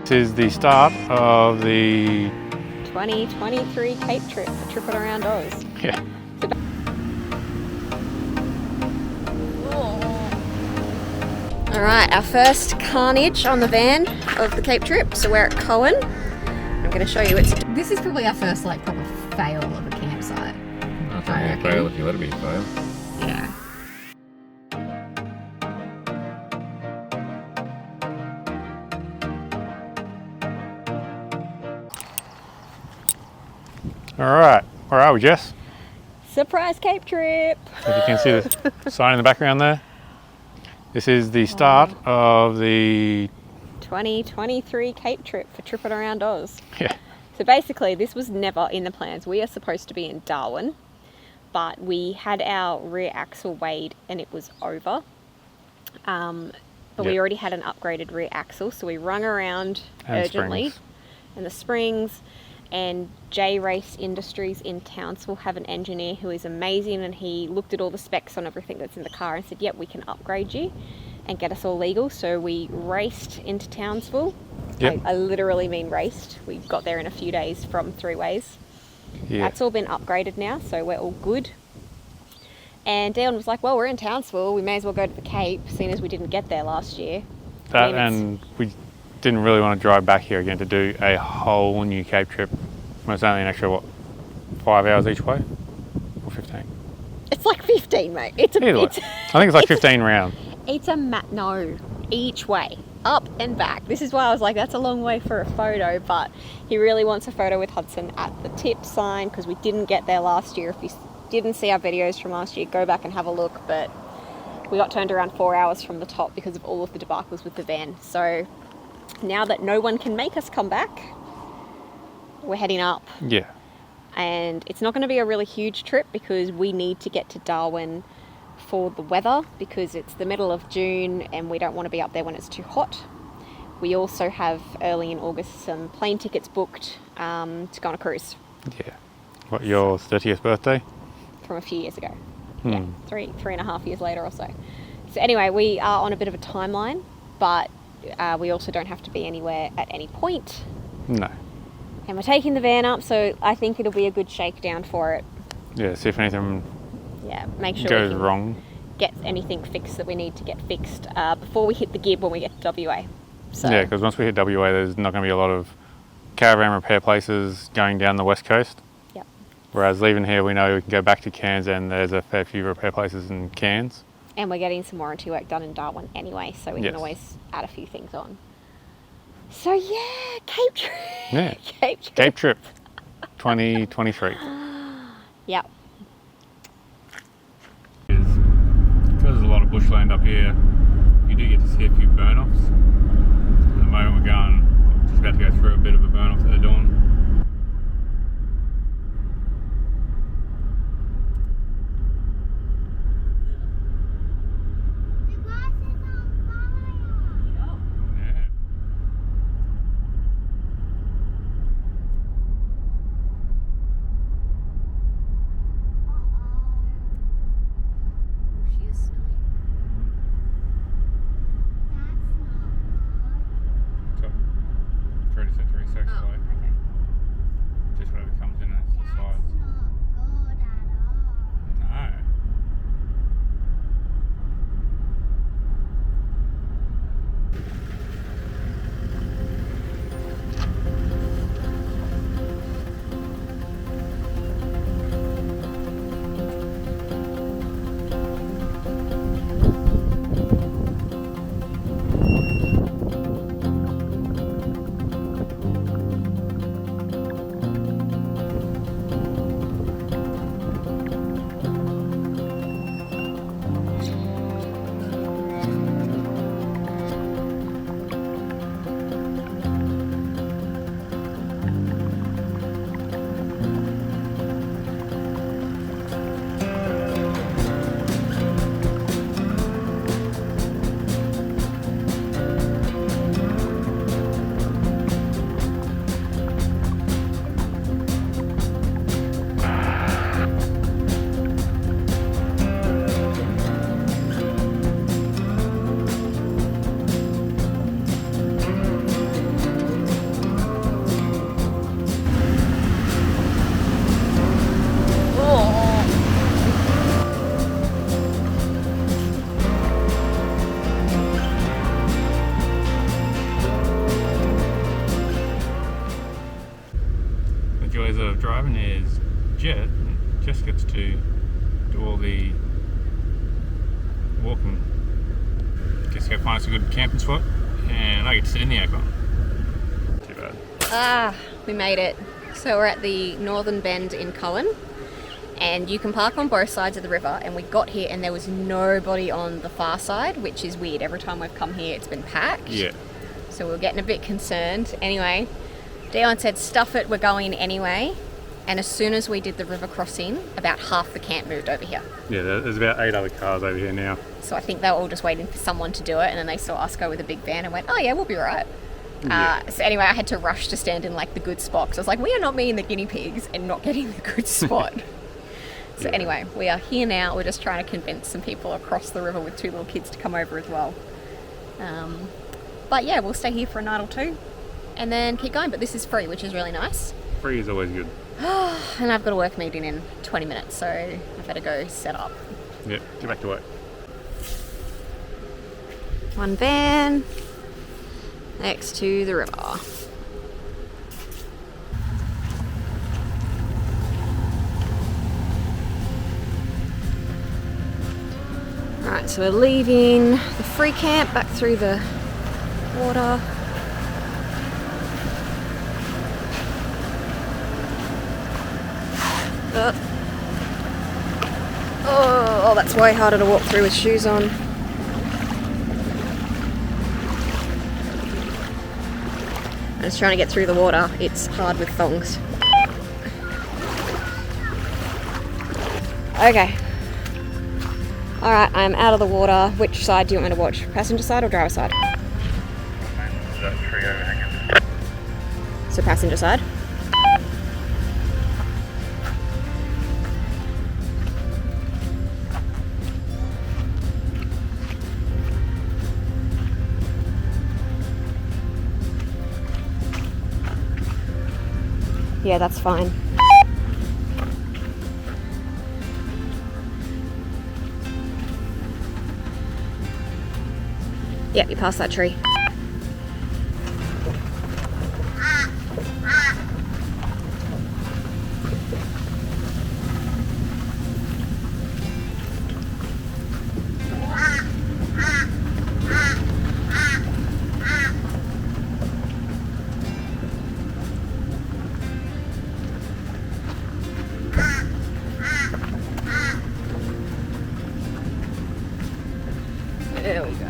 This is the start of the 2023 Cape trip for Trippin Around Oz. yeah. Alright, our first carnage on the van of the Cape trip. So we're at Coen. I'm going to show you This is probably our first like proper fail of a campsite. That's a fail if you let it be a fail. Yeah. Alright, where are we, Jess? surprise Cape trip. If you can see the sign in the background there. This is the start of the 2023 Cape trip for Trippin Around Oz. yeah. So basically this was never in the plans. We are supposed to be in Darwin, but we had our rear axle weighed and it was over. But we already had an upgraded rear axle, so we rung around And urgently. springs. And the springs. And J Race Industries in Townsville have an engineer who is amazing, and he looked at all the specs on everything that's in the car and said, yep, we can upgrade you and get us all legal. So we raced into Townsville. Yep. I literally mean raced. We got there in a few days from Three Ways. Yeah. That's all been upgraded now, so we're all good. And Dion was like, well, we're in Townsville, we may as well go to the Cape, seeing as we didn't get there last year. That, and we didn't really want to drive back here again to do a whole new Cape trip. It's only an extra, 5 hours each way? Or 15? It's like 15, mate. It's a Either way. I think it's like 15 round. It's a no, each way, up and back. This is why I was like, that's a long way for a photo, but he really wants a photo with Hudson at the tip sign because we didn't get there last year. If you didn't see our videos from last year, go back and have a look, but we got turned around 4 hours from the top because of all of the debacles with the van. So now that no one can make us come back, we're heading up. Yeah. And it's not going to be a really huge trip because we need to get to Darwin for the weather because it's the middle of June and we don't want to be up there when it's too hot. We also have early in August some plane tickets booked to go on a cruise Yeah. What, your 30th birthday? from a few years ago. Yeah, three and a half years later or so. So anyway, we are on a bit of a timeline, but we also don't have to be anywhere at any point. No. And we're taking the van up, so I think it'll be a good shakedown for it. Yeah, see if anything Yeah, make sure we goes can wrong. get anything fixed that we need to get fixed before we hit the gib when we get to WA. So Yeah, because once we hit WA, there's not going to be a lot of caravan repair places going down the west coast. Yep. Whereas leaving here, we know we can go back to Cairns and there's a fair few repair places in Cairns. And we're getting some warranty work done in Darwin anyway, so we can Yes. always add a few things on. So yeah, Cape trip. Yeah. Cape trip. Cape trip 2023. Yep. Because there's a lot of bushland up here, you do get to see a few burn-offs. At the moment we're just about to go through a bit of a burn-off at the dawn. Try to set the research away. happened is Jess gets to do all the walking, gets to go find us a good camping spot, and I get to sit in the aircon. Too bad. Ah, we made it. So we're at the Northern Bend in Coen, and you can park on both sides of the river, and we got here and there was nobody on the far side, which is weird. Every time we've come here it's been packed. Yeah. So we were getting a bit concerned. Anyway, Dion said stuff it, we're going anyway. And as soon as we did the river crossing, about half the camp moved over here. Yeah, there's about 8 other cars over here now. So I think they were all just waiting for someone to do it, and then they saw us go with a big van and went, oh yeah, we'll be right. Yeah. So anyway, I had to rush to stand in like the good spot, because I was like, we are not being the guinea pigs and not getting the good spot. So anyway, we are here now. We're just trying to convince some people across the river with 2 little kids to come over as well. But yeah, we'll stay here for a night or 2 and then keep going. But this is free, which is really nice. Free is always good. And I've got a work meeting in 20 minutes, so I better go set up. Yeah, get back to work. One van next to the river. Alright, so we're leaving the free camp back through the water. Oh, that's way harder to walk through with shoes on. I'm just trying to get through the water. It's hard with thongs. Okay. Alright, I'm out of the water. Which side do you want me to watch? Passenger side or driver side? That tree overhanging. So passenger side. Yeah, that's fine. Yep, you passed that tree. There we go.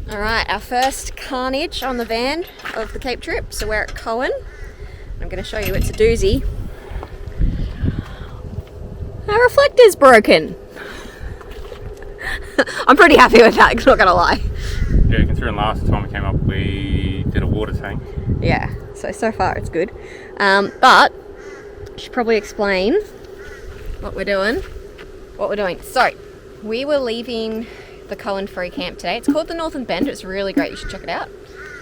Alright, our first carnage on the van of the Cape trip. So we're at Coen. I'm going to show you, it's a doozy. Our reflector's broken. I'm pretty happy with that, not going to lie. Yeah, considering last time we came up, we did a water tank. Yeah, so far it's good. But I should probably explain what we're doing. So, we were leaving the Coen Free Camp today. It's called the Northern Bend. It's really great. You should check it out.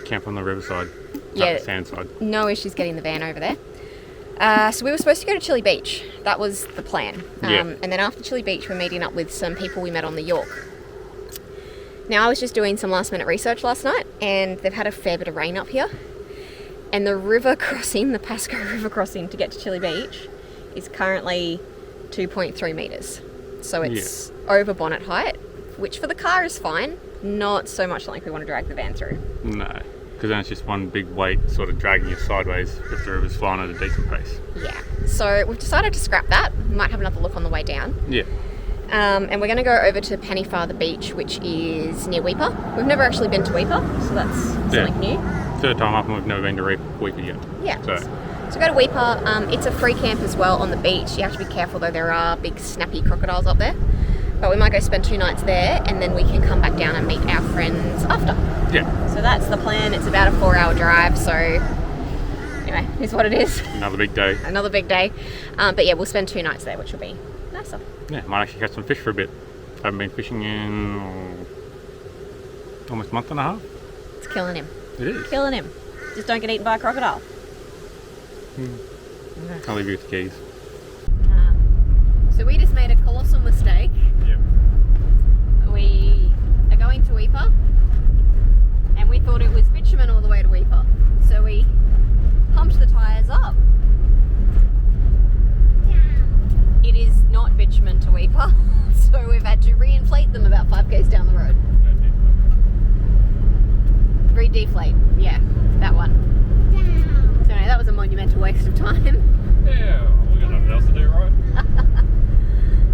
Camp on the riverside. Yeah. The sand side. No issues getting the van over there. So we were supposed to go to Chili Beach. That was the plan. And then after Chili Beach, we're meeting up with some people we met on the York. Now, I was just doing some last minute research last night, and they've had a fair bit of rain up here. And the river crossing, the Pasco River crossing to get to Chili Beach is currently 2.3 metres. So it's over bonnet height, which for the car is fine. Not so much like we want to drag the van through. No, because then it's just one big weight sort of dragging you sideways if the river's flowing at a decent pace. Yeah. So we've decided to scrap that. We might have another look on the way down. Yeah. And we're going to go over to Pennefather Beach, which is near Weipa. We've never actually been to Weipa, so that's something new. Third time up and we've never been to Weipa yet. Yeah. So go to Weipa. It's a free camp as well on the beach. You have to be careful though, there are big snappy crocodiles up there. But we might go spend 2 nights there, and then we can come back down and meet our friends after. Yeah. So that's the plan. It's about a 4-hour drive, so anyway, here's what it is. Another big day. Another big day. But yeah, we'll spend 2 nights there, which will be nicer. Yeah, might actually catch some fish for a bit. Haven't been fishing in almost a month and a half. It's killing him. It is. Killing him. Just don't get eaten by a crocodile. I'll leave you with the keys. So we just made a colossal mistake. Yep. We are going to Weipa, and and we thought it was bitumen all the way to Weeper. So we pumped the tyres up. It is not bitumen to Weeper, so we've had to re-inflate them about 5 k's down the road. Re-deflate, yeah, that one. So no, that was a monumental waste of time. Yeah, we got nothing else to do, right?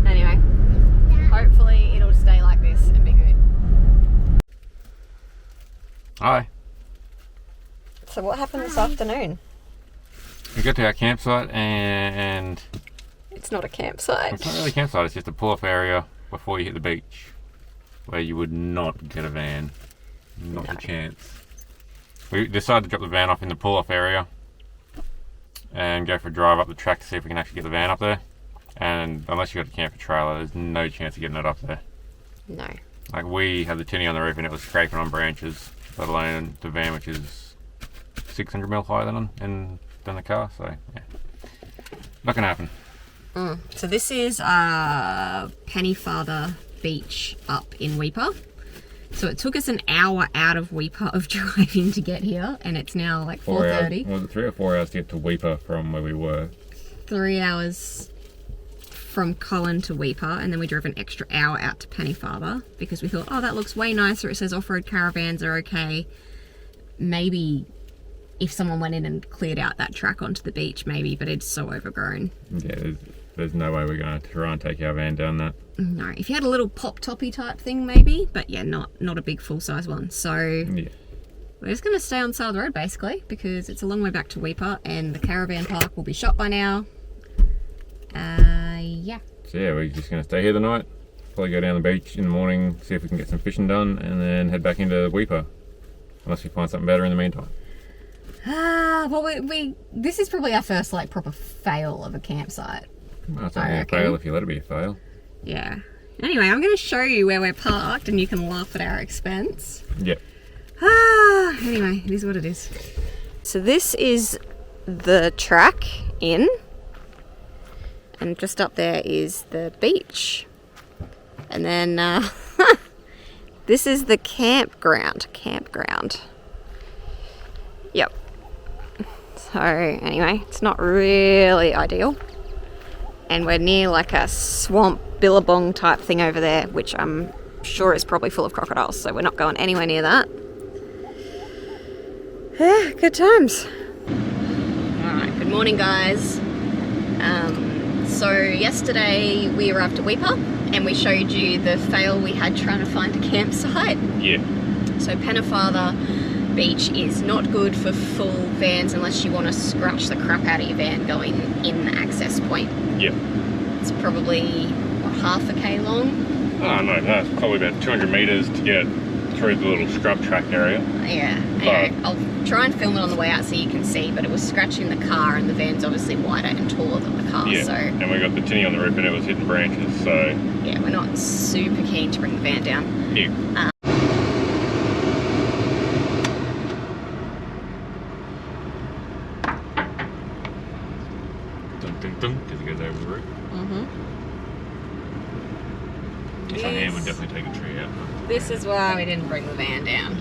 Anyway, hopefully it'll stay like this and be good. Hi. So what happened this afternoon? We got to our campsite and It's not a campsite. it's not really a campsite, it's just a pull-off area before you hit the beach where you would not get a van. Not a chance. We decided to drop the van off in the pull-off area and go for a drive up the track to see if we can actually get the van up there. And unless you got a camper trailer, there's no chance of getting it up there. No. Like, we had the tinny on the roof and it was scraping on branches, let alone the van, which is 600 mil higher than the car. So yeah, not gonna happen. So this is Pennefather beach up in Weeper. So it took us an hour out of Weeper of driving to get here, and it's now like 4:30. Was it 3 or 4 hours to get to Weeper from where we were? 3 hours from Coen to Weeper, and then we drove an extra hour out to Pennefather because we thought, oh, that looks way nicer. It says off-road caravans are okay. Maybe if someone went in and cleared out that track onto the beach, maybe, but it's so overgrown. Yeah, there's no way we're going to try and take our van down that. No, if you had a little pop-toppy type thing, maybe, but yeah, not a big full-size one. So Yeah. we're just going to stay on the side of the road, basically, because it's a long way back to Weeper, and the caravan park will be shut by now. Yeah. So yeah, we're just going to stay here the night, probably go down the beach in the morning, see if we can get some fishing done, and then head back into Weeper, unless we find something better in the meantime. Well, this is probably our first, like, proper fail of a campsite. Well, it's I only a reckon. fail if you let it be a fail. Yeah. Anyway, I'm going to show you where we're parked, and you can laugh at our expense. Yep. Anyway, it is what it is. So this is the track in, and just up there is the beach. And then this is the campground. Yep. So anyway, it's not really ideal. And we're near like a swamp billabong type thing over there, which I'm sure is probably full of crocodiles, so we're not going anywhere near that. Yeah, good times. Alright, good morning guys. So yesterday we arrived at Weeper and we showed you the fail we had trying to find a campsite. Yeah. So Pennefather beach is not good for full vans unless you want to scratch the crap out of your van going in the access point. Yep. It's probably, what, half a K long? Oh, no, it's probably about 200 metres to get through the little scrub track area. Yeah, anyway, I'll try and film it on the way out so you can see, but it was scratching the car and the van's obviously wider and taller than the car, Yeah, so and we got the tinny on the roof and it was hitting branches, so... yeah, we're not super keen to bring the van down. Yeah. Because it goes over the roof. Yes, our hand would definitely take a tree out. This is why we didn't bring the van down.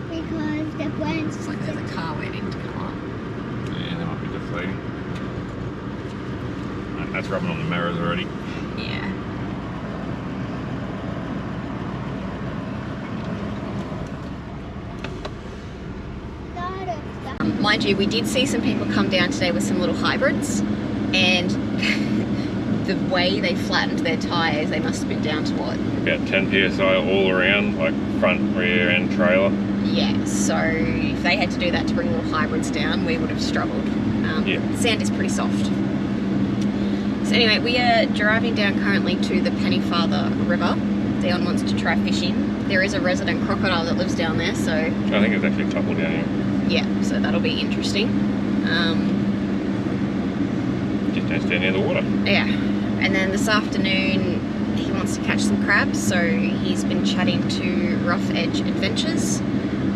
Because the branch It's like there's a car waiting to come up. Yeah, they might be deflating. Right, that's rubbing on the mirrors already. Yeah. Mind you, we did see some people come down today with some little hybrids, and the way they flattened their tyres, they must have been down to what? About 10 psi all around, like front, rear and trailer. Yeah, so if they had to do that to bring little hybrids down, we would have struggled. Yeah. Sand is pretty soft. So anyway, we are driving down currently to the Pennefather River. Dion wants to try fishing. There is a resident crocodile that lives down there, so... I think it's actually toppled down here. yeah, so that'll be interesting. Just don't stand near the water. Yeah, and then this afternoon he wants to catch some crabs, so he's been chatting to Rough Edge Adventures,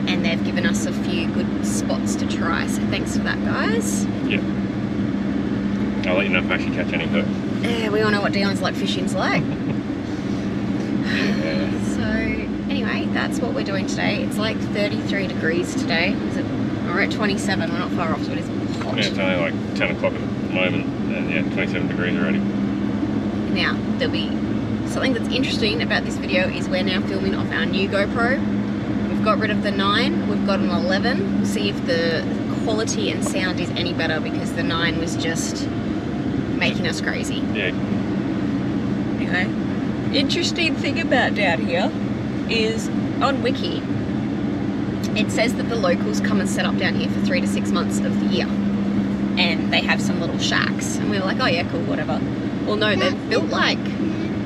and they've given us a few good spots to try, so thanks for that, guys. Yeah. I'll let you know if I actually catch any hook. Yeah, we all know what Dion's like fishing's like. Yeah. So anyway, that's what we're doing today. It's like 33 degrees today. Is it? We're at 27. We're not far off, so it is hot. Yeah, it's only like 10 o'clock at the moment, and yeah, 27 degrees already. Now, there'll be something that's interesting about this video is we're now filming off our new GoPro. We've got rid of the 9, we've got an 11. We'll see if the quality and sound is any better because the 9 was just making us crazy. Yeah. Anyway, interesting thing about down here is on Wiki, it says that the locals come and set up down here for 3 to 6 months of the year. And they have some little shacks. And we were like, oh yeah, cool, whatever. Well, no, they've built like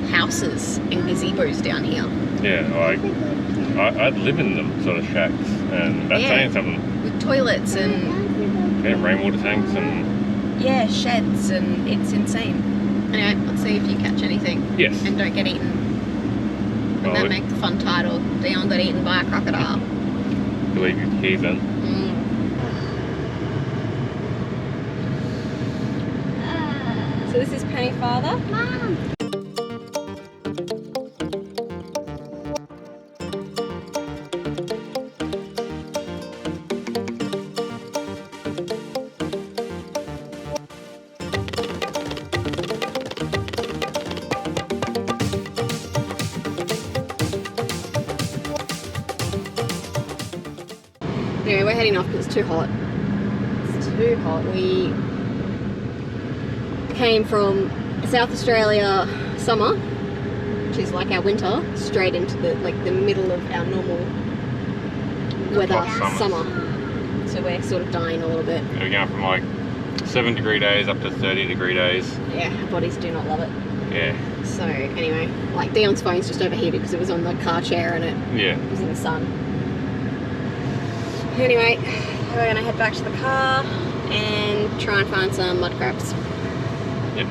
houses and gazebos down here. Yeah, like, I'd live in them sort of shacks, and that's saying something. With toilets and Yeah, rainwater tanks and... yeah, sheds, and it's insane. Anyway, let's see if you catch anything. Yes. And don't get eaten. And Well, that make the fun title, Dion got eaten by a crocodile. believe you, heathen. So this is Pennefather. Mom. Anyway, we're heading off because it's too hot. It's too hot. We came from South Australia summer, which is like our winter, straight into the middle of our normal weather Hot summer. So we're sort of dying a little bit. We're going from like 7-degree days up to 30-degree days. Yeah, our bodies do not love it. Yeah. So anyway, like Dion's phone's just overheated because it was on the car chair and it Yeah. was in the sun. Anyway, we're gonna head back to the car and try and find some mud crabs. Yes.